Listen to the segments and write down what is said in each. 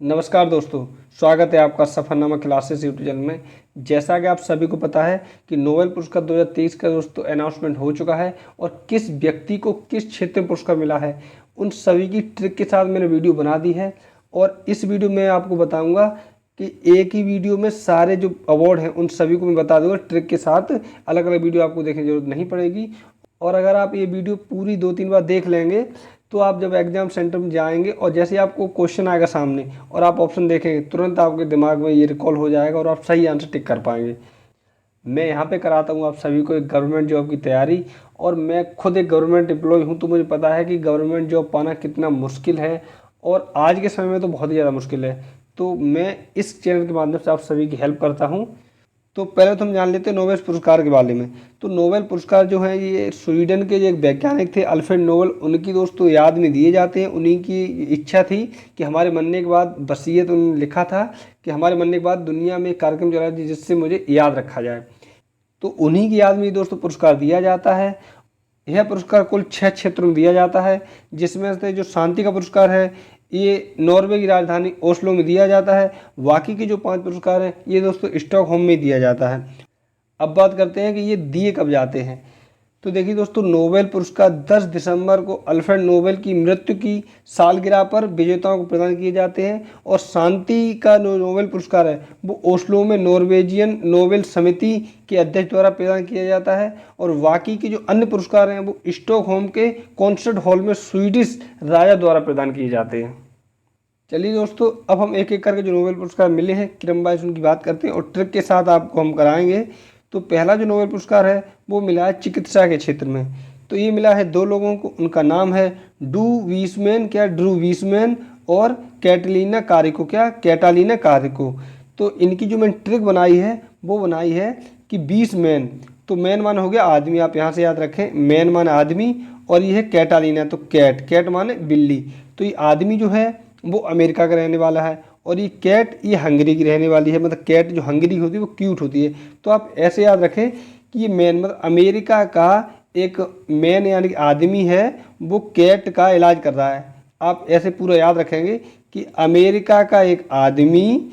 नमस्कार दोस्तों, स्वागत है आपका सफरनामा क्लासेस यूट्यूब चैनल में। जैसा कि आप सभी को पता है कि नोबेल पुरस्कार 2023 का दोस्तों अनाउंसमेंट हो चुका है और किस व्यक्ति को किस क्षेत्र में पुरस्कार मिला है उन सभी की ट्रिक के साथ मैंने वीडियो बना दी है। और इस वीडियो में आपको बताऊंगा कि एक ही वीडियो में सारे जो अवार्ड हैं उन सभी को मैं बता दूंगा ट्रिक के साथ। अलग अलग वीडियो आपको देखने की जरूरत नहीं पड़ेगी। और अगर आप ये वीडियो पूरी 2-3 बार देख लेंगे तो आप जब एग्जाम सेंटर में जाएंगे और जैसे आपको क्वेश्चन आएगा सामने और आप ऑप्शन देखेंगे, तुरंत आपके दिमाग में ये रिकॉल हो जाएगा और आप सही आंसर टिक कर पाएंगे। मैं यहाँ पे कराता हूँ आप सभी को एक गवर्नमेंट जॉब की तैयारी, और मैं खुद एक गवर्नमेंट एम्प्लॉय हूँ तो मुझे पता है कि गवर्नमेंट जॉब पाना कितना मुश्किल है और आज के समय में तो बहुत ही ज़्यादा मुश्किल है। तो मैं इस चैनल के माध्यम से आप सभी की हेल्प करता हूँ। तो पहले तो हम जान लेते हैं नोबेल पुरस्कार के बारे में। तो नोबेल पुरस्कार जो है ये स्वीडन के जो एक वैज्ञानिक थे अल्फ्रेड नोबेल, उनकी दोस्तों याद में दिए जाते हैं। उन्हीं की इच्छा थी कि हमारे मरने के बाद, वसीयत उन्होंने लिखा था कि हमारे मरने के बाद दुनिया में एक कार्यक्रम चला जाए जिससे मुझे याद रखा जाए। तो उन्हीं की याद में दोस्तों पुरस्कार दिया जाता है। यह पुरस्कार कुल 6 क्षेत्रों में दिया जाता है, जिसमें से जो शांति का पुरस्कार है ये नॉर्वे की राजधानी ओस्लो में दिया जाता है। बाकी के जो 5 पुरस्कार हैं ये दोस्तों स्टॉकहोम में दिया जाता है। अब बात करते हैं कि ये दिए कब जाते हैं। तो देखिए दोस्तों, नोबेल पुरस्कार 10 दिसंबर को अल्फ्रेड नोबेल की मृत्यु की सालगिरह पर विजेताओं को प्रदान किए जाते हैं। और शांति का नोबेल पुरस्कार है वो ओस्लो में नॉर्वेजियन नोबेल समिति के अध्यक्ष द्वारा प्रदान किया जाता है। और बाकी के जो अन्य पुरस्कार हैं वो स्टॉकहोम के कॉन्सर्ट हॉल में स्वीडिश राजा द्वारा प्रदान किए जाते हैं। चलिए दोस्तों, अब हम एक एक करके जो नोबेल पुरस्कार मिले हैं क्रम वाइज उनकी बात करते हैं और ट्रिक के साथ आपको हम कराएंगे। तो पहला जो नोबेल पुरस्कार है वो मिला है चिकित्सा के क्षेत्र में। तो ये मिला है 2 लोगों को, उनका नाम है ड्रू वीसमैन और कैटलीना कारिको। तो इनकी जो मैंने ट्रिक बनाई है वो बनाई है कि 20 मैन, तो मैन मान हो गया आदमी, आप यहाँ से याद रखें, मैन मान आदमी, और ये है कैटालीना, तो कैट माने बिल्ली। तो ये आदमी जो है वो अमेरिका का रहने वाला है और ये कैट ये हंगरी की रहने वाली है। मतलब कैट जो हंगरी होती है वो क्यूट होती है। तो आप ऐसे याद रखें कि ये मैन मतलब अमेरिका का एक मैन यानी कि आदमी है, वो कैट का इलाज कर रहा है। आप ऐसे पूरा याद रखेंगे कि अमेरिका का एक आदमी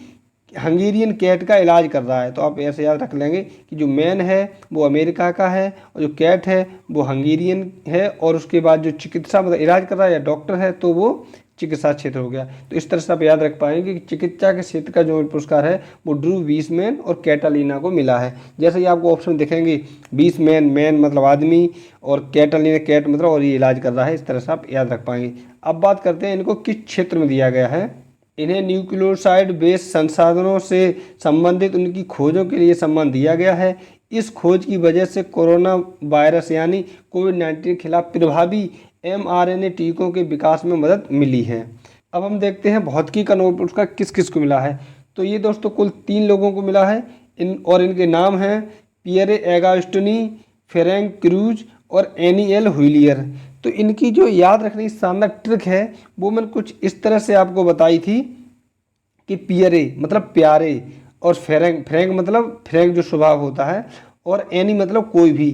हंगेरियन कैट का इलाज कर रहा है। तो आप ऐसे याद रख लेंगे कि जो मैन है वो अमेरिका का है और जो कैट है वो हंगेरियन है, और उसके बाद जो चिकित्सा मतलब इलाज कर रहा है या डॉक्टर है तो वो चिकित्सा क्षेत्र हो गया। तो इस तरह से आप याद रख पाएंगे कि चिकित्सा के क्षेत्र का जो पुरस्कार है वो ड्रू वीसमैन और कैटालीना को मिला है। जैसे ही आपको ऑप्शन दिखेंगे, वीसमैन मैन मतलब आदमी और कैटालीना कैट मतलब और ये इलाज कर रहा है, इस तरह से आप याद रख पाएंगे। अब बात करते हैं इनको किस क्षेत्र में दिया गया है। इन्हें न्यूक्लियोसाइड बेस संसाधनों से संबंधित उनकी खोजों के लिए सम्मान दिया गया है। इस खोज की वजह से कोरोना वायरस यानी कोविड-19 के खिलाफ प्रभावी mRNA टीकों के विकास में मदद मिली है। अब हम देखते हैं भौतिकी का नोबेल पुरस्कार किस किस को मिला है। तो ये दोस्तों कुल 3 लोगों को मिला है और इनके नाम हैं पियरे एगास्टोनी, फ्रैंक क्रूज और एनिएल हुइलियर। तो इनकी जो याद रखने की शानदार ट्रिक है वो मैंने कुछ इस तरह से आपको बताई थी कि पियरे मतलब प्यारे, और फ्रैंक मतलब फ्रैंक जो स्वभाव होता है, और एनी मतलब कोई भी।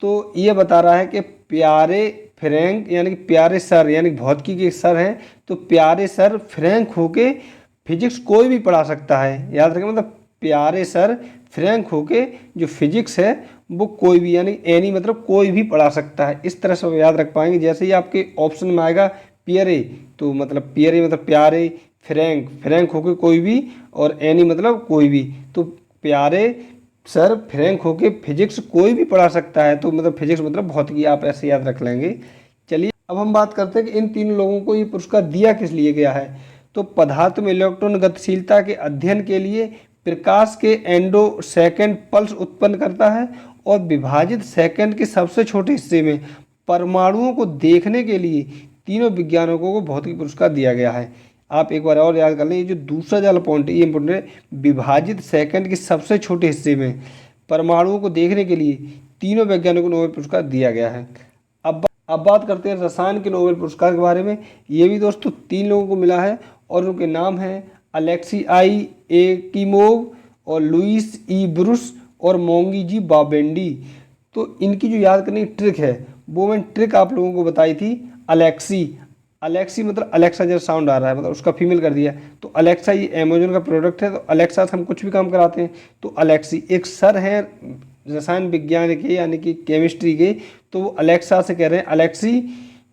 तो ये बता रहा है कि प्यारे फ्रैंक यानी कि प्यारे सर यानी भौतिकी के सर हैं, तो प्यारे सर फ्रैंक होके फिजिक्स कोई भी पढ़ा सकता है। याद रखें, मतलब प्यारे सर फ्रैंक होके जो फिजिक्स है वो कोई भी यानी एनी मतलब कोई भी पढ़ा सकता है। इस तरह से याद रख पाएंगे। जैसे ही आपके ऑप्शन में आएगा पियरे, तो मतलब पियरे मतलब प्यारे, फ्रैंक होके कोई भी, और एनी मतलब कोई भी। तो प्यारे सर फ्रैंक होके फिजिक्स कोई भी पढ़ा सकता है, तो मतलब फिजिक्स मतलब भौतिकी, आप ऐसे याद रख लेंगे। चलिए अब हम बात करते हैं कि इन 3 लोगों को ये पुरस्कार दिया किस लिए गया है। तो पदार्थ में इलेक्ट्रॉन गतिशीलता के अध्ययन के लिए प्रकाश के एंडो सेकेंड पल्स उत्पन्न करता है, और विभाजित सेकंड के सबसे छोटे हिस्से में परमाणुओं को देखने के लिए तीनों वैज्ञानिकों को भौतिकी पुरस्कार दिया गया है। आप एक बार और याद कर लें, ये जो दूसरा वाला पॉइंट है ये इंपॉर्टेंट है, विभाजित सेकंड के सबसे छोटे हिस्से में परमाणुओं को देखने के लिए तीनों वैज्ञानिकों को नोबेल पुरस्कार दिया गया है। अब बात करते हैं रसायन के नोबेल पुरस्कार के बारे में। ये भी दोस्तों 3 लोगों को मिला है और उनके नाम हैं अलेक्सी आई एकिमोव और लुइस ई ब्रुस और मोंगी जी बाबेंडी। तो इनकी जो याद करने की ट्रिक है वो मैंने ट्रिक आप लोगों को बताई थी। अलेक्सी अलेक्सी मतलब अलेक्सा जैसा साउंड आ रहा है, मतलब उसका फीमेल कर दिया। तो अलेक्सा ये अमेजोन का प्रोडक्ट है, तो अलेक्सा से हम कुछ भी काम कराते हैं। तो अलेक्सी एक सर हैं रसायन विज्ञान के यानी कि केमिस्ट्री के, तो वो अलेक्सा से कह रहे हैं अलेक्सी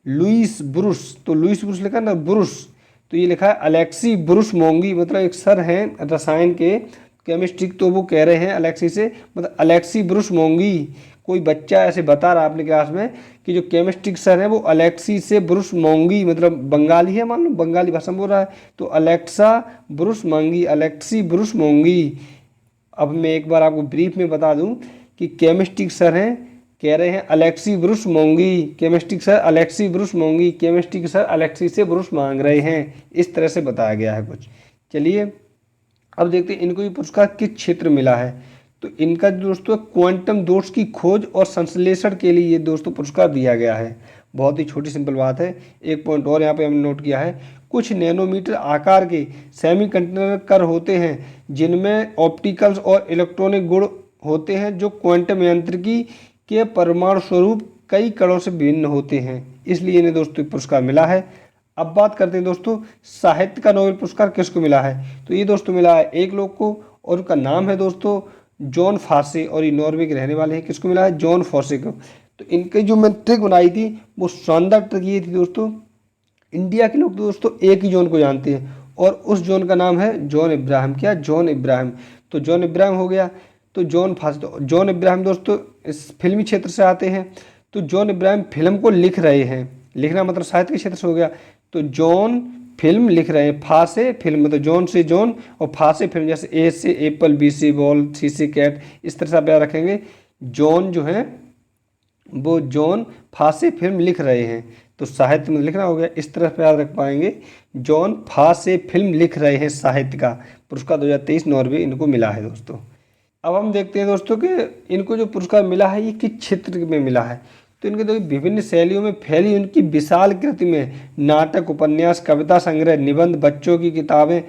लुइस ब्रुस, तो लुइस ब्रुस लिखा ना ब्रुस, तो ये लिखा है अलेक्सी ब्रुस मोंगी, मतलब एक सर हैं रसायन के केमिस्ट्री, तो वो कह रहे हैं अलेक्सी से, मतलब अलेक्सी ब्रुस मोंगी। कोई बच्चा ऐसे बता रहा है अपने क्लास में कि जो केमिस्ट्री सर है वो अलेक्सी से ब्रुस मोंगी, मतलब बंगाली है, मान लो बंगाली भाषा में बोल रहा है, तो अलेक्सा ब्रुस मोंगी, अलेक्सी ब्रुस मोंगी। अब मैं एक बार आपको ब्रीफ में बता दूं कि केमिस्ट्री सर हैं, कह रहे हैं Alexei Bruce मोंगी, chemistry sir Alexei Bruce मोंगी, chemistry sir Alexei से ब्रुस मांग रहे हैं, इस तरह से बताया गया है कुछ। चलिए अब देखते हैं इनको ये पुरस्कार किस क्षेत्र मिला है। तो इनका दोस्तों क्वांटम दोष की खोज और संश्लेषण के लिए ये दोस्तों पुरस्कार दिया गया है। बहुत ही छोटी सिंपल बात है। एक पॉइंट और यहाँ पे हमने नोट किया है, कुछ नैनोमीटर आकार के सेमीकंडक्टर होते हैं जिनमें ऑप्टिकल्स और इलेक्ट्रॉनिक गुण होते हैं जो क्वांटम यांत्रिकी के परमाणु स्वरूप कई कणों से भिन्न होते हैं, इसलिए इन्हें दोस्तों पुरस्कार मिला है। अब बात करते हैं दोस्तों साहित्य का नोबेल पुरस्कार किसको मिला है। तो ये दोस्तों मिला है एक लोग को, और उनका नाम है दोस्तों जॉन फासे, और ये नॉर्वे के रहने वाले हैं। किसको मिला है? जॉन फासे को। तो इनकी जो मैं ट्रिक बनाई थी वो शानदार ट्रिक ये थी दोस्तों, इंडिया के लोग दोस्तों एक ही जॉन को जानते हैं और उस जॉन का नाम है जॉन इब्राहिम। क्या? जॉन इब्राहिम। तो जॉन इब्राहिम हो गया। तो जॉन फासे, तो जॉन इब्राहिम दोस्तों इस फिल्मी क्षेत्र से आते हैं। तो जॉन इब्राहिम फिल्म को लिख रहे हैं, लिखना मतलब साहित्य के क्षेत्र से हो गया। तो जॉन फिल्म लिख रहे हैं, फा से फिल्म, मतलब जॉन से जॉन और फा से फिल्म, जैसे ए से एप्पल, बी से बॉल, सी से कैट, इस तरह से आप याद रखेंगे। जॉन जो है वो जॉन फा से फिल्म लिख रहे हैं, तो साहित्य में लिखना हो गया, इस तरह से याद रख पाएंगे। जॉन फा से फिल्म लिख रहे हैं, साहित्य का पुरस्कार 2023 नॉर्वे इनको मिला है दोस्तों। अब हम देखते हैं दोस्तों कि इनको जो पुरस्कार मिला है ये किस क्षेत्र में मिला है। तो इनके तो विभिन्न शैलियों में फैली उनकी विशाल कृति में नाटक, उपन्यास, कविता संग्रह, निबंध, बच्चों की किताबें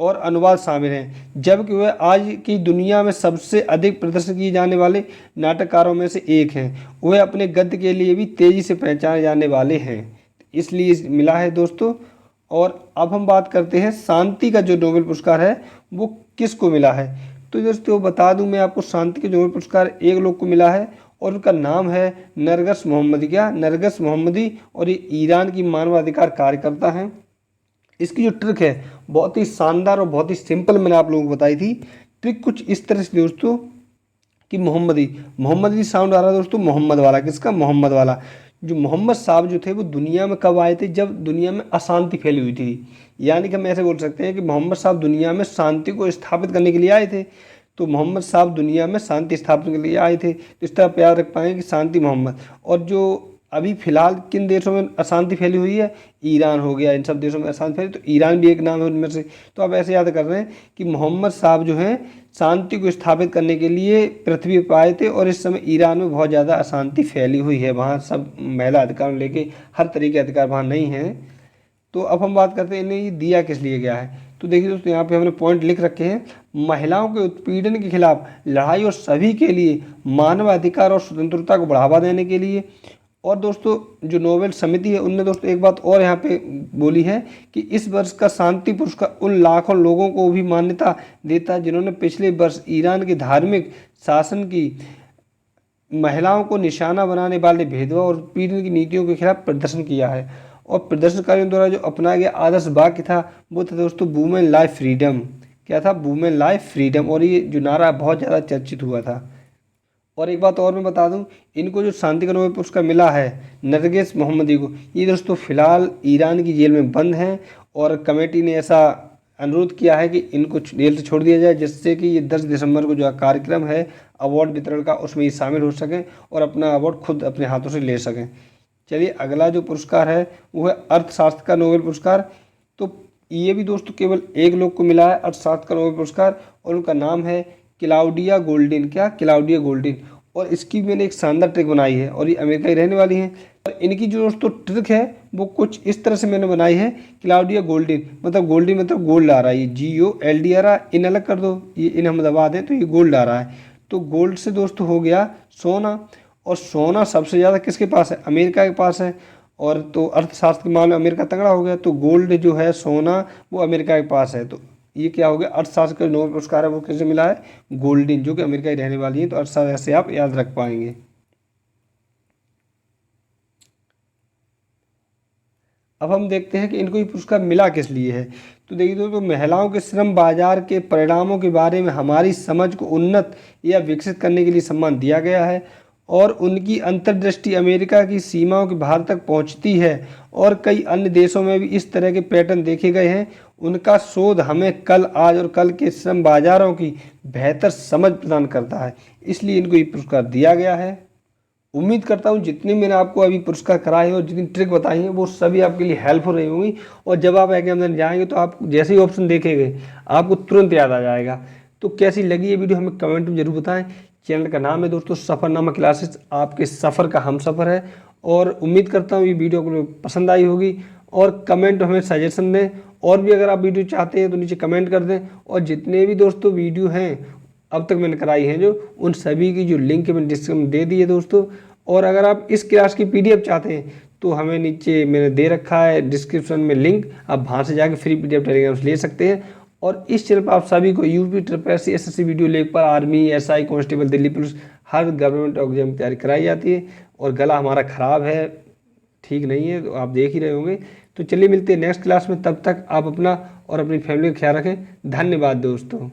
और अनुवाद शामिल हैं, जबकि वह आज की दुनिया में सबसे अधिक प्रदर्शन किए जाने वाले नाटककारों में से एक हैं। वह अपने गद्य के लिए भी तेजी से पहचाने जाने वाले हैं, इसलिए मिला है दोस्तों। और अब हम बात करते हैं शांति का जो नोबेल पुरस्कार है वो किसको मिला है। तो दोस्तों बता दूं मैं आपको, शांति के नोबेल पुरस्कार एक लोग को मिला है और उनका नाम है नरगस मोहम्मदी। क्या? नरगस मोहम्मदी, और ये ईरान की मानवाधिकार कार्यकर्ता हैं। इसकी जो ट्रिक है बहुत ही शानदार और बहुत ही सिंपल मैंने आप लोगों को बताई थी। ट्रिक कुछ इस तरह से दोस्तों कि मोहम्मदी, मोहम्मदी साउंड आ रहा है दोस्तों मोहम्मद वाला। किसका? मोहम्मद वाला। जो मोहम्मद साहब जो थे वो दुनिया में कब आए थे? जब दुनिया में अशांति फैली हुई थी। यानी कि हम ऐसे बोल सकते हैं कि मोहम्मद साहब दुनिया में शांति को स्थापित करने के लिए आए थे। तो मोहम्मद साहब दुनिया में शांति स्थापना के लिए आए थे, तो इस तरह आप याद रख पाएंगे कि शांति मोहम्मद। और जो अभी फिलहाल किन देशों में अशांति फैली हुई है? ईरान हो गया, इन सब देशों में अशांति फैली, तो ईरान भी एक नाम है उनमें से। तो आप ऐसे याद कर रहे हैं कि मोहम्मद साहब जो हैं शांति को स्थापित करने के लिए पृथ्वी पर आए थे, और इस समय ईरान में बहुत ज़्यादा अशांति फैली हुई है। वहाँ सब महिला अधिकार लेके हर तरीके के अधिकार वहाँ नहीं हैं। तो अब हम बात करते हैं इन्हें ये दिया किस लिए गया है। तो देखिए दोस्तों यहाँ पे हमने पॉइंट लिख रखे हैं, महिलाओं के उत्पीड़न के खिलाफ लड़ाई और सभी के लिए मानवाधिकार और स्वतंत्रता को बढ़ावा देने के लिए। और दोस्तों जो नोबेल समिति है उनने दोस्तों एक बात और यहाँ पे बोली है कि इस वर्ष का शांति पुरस्कार उन लाखों लोगों को भी मान्यता देता है जिन्होंने पिछले वर्ष ईरान के धार्मिक शासन की महिलाओं को निशाना बनाने वाले भेदभाव और उत्पीड़न की नीतियों के खिलाफ प्रदर्शन किया है। और प्रदर्शनकारियों द्वारा जो अपनाया गया आदर्श वाक्य था वो था दोस्तों वुमेन लाइफ फ्रीडम। क्या था? Women life freedom. और ये जो नारा बहुत ज़्यादा चर्चित हुआ था। और एक बात और मैं बता दूं, इनको जो शांति का नोबेल पुरस्कार मिला है नरगिस मोहम्मदी को, ये दोस्तों फिलहाल ईरान की जेल में बंद हैं, और कमेटी ने ऐसा अनुरोध किया है कि इनको जेल से छोड़ दिया जाए, जिससे कि ये 10 दिसंबर को जो कार्यक्रम है अवार्ड वितरण का उसमें ये शामिल हो सकें और अपना अवार्ड खुद अपने हाथों से ले सकें। चलिए अगला जो पुरस्कार है वो है अर्थशास्त्र का नोबेल पुरस्कार। तो ये भी दोस्तों केवल एक लोग को मिला है अर्थशास्त्र का नोबेल पुरस्कार, और उनका नाम है क्लाउडिया गोल्डिन। क्या? Claudia Goldin. और इसकी मैंने एक शानदार ट्रिक बनाई है, और ये अमेरिका ही रहने वाली हैं। और इनकी जो दोस्तों ट्रिक है वो कुछ इस तरह से मैंने बनाई है। क्लाउडिया गोल्डिन मतलब गोल्डिन मतलब गोल्ड आ रहा है, ये GOLD आ रहा है, इन अलग कर दो, ये इन हम दबा दें तो ये गोल्ड आ रहा है। तो गोल्ड से दोस्तों हो गया सोना, और सोना सबसे ज़्यादा किसके पास है? अमेरिका के पास है। और तो अर्थशास्त्र के मामले में अमेरिका तगड़ा हो गया, तो गोल्ड जो है सोना वो अमेरिका के पास है। तो ये क्या हो गया, अर्थशास्त्र का नोबेल पुरस्कार है वो किसे मिला है, गोल्डीन, जो कि अमेरिका की रहने वाली है। तो अर्थशास्त्र ऐसे आप याद रख पाएंगे। अब हम देखते हैं कि इनको ये पुरस्कार मिला किस लिए है। तो देखिए दोस्तों, महिलाओं के श्रम बाजार के परिणामों के बारे में हमारी समझ को उन्नत या विकसित करने के लिए सम्मान दिया गया है, और उनकी अंतर्दृष्टि अमेरिका की सीमाओं के बाहर तक पहुंचती है, और कई अन्य देशों में भी इस तरह के पैटर्न देखे गए हैं। उनका शोध हमें कल, आज और कल के श्रम बाजारों की बेहतर समझ प्रदान करता है, इसलिए इनको ये पुरस्कार दिया गया है। उम्मीद करता हूँ जितनी मैंने आपको अभी पुरस्कार कराए हैं और जितनी ट्रिक बताई हैं वो सभी आपके लिए हेल्पफुल रही होंगी, और जब आप एग्जाम देने जाएंगे तो आप जैसे ही ऑप्शन देखेंगे आपको तुरंत याद आ जाएगा। तो कैसी लगी ये वीडियो हमें कमेंट में जरूर बताएं। चैनल का नाम है दोस्तों सफ़रनामा क्लासेस, आपके सफ़र का हम सफ़र है, और उम्मीद करता हूँ ये वीडियो आपको पसंद आई होगी। और कमेंट हमें सजेशन दें, और भी अगर आप वीडियो चाहते हैं तो नीचे कमेंट कर दें। और जितने भी दोस्तों वीडियो हैं अब तक मैंने कराई है जो, उन सभी की जो लिंक मैंने डिस्क्रिप्शन में दे दी है दोस्तों। और अगर आप इस क्लास की पीडीएफ चाहते हैं तो हमें नीचे मैंने दे रखा है डिस्क्रिप्शन में लिंक, आप वहाँ से जाकर फ्री पीडीएफ टेलीग्राम से ले सकते हैं। और इस चैनल पर आप सभी को यूपी ट्रिपल एसएससी वीडियो लेकर army, SI, constable, Delhi police हर गवर्नमेंट एग्जाम की तैयारी कराई जाती है। और गला हमारा ख़राब है, ठीक नहीं है, तो आप देख ही रहे होंगे। तो चलिए मिलते हैं नेक्स्ट क्लास में, तब तक आप अपना और अपनी फैमिली का ख्याल रखें। धन्यवाद दोस्तों।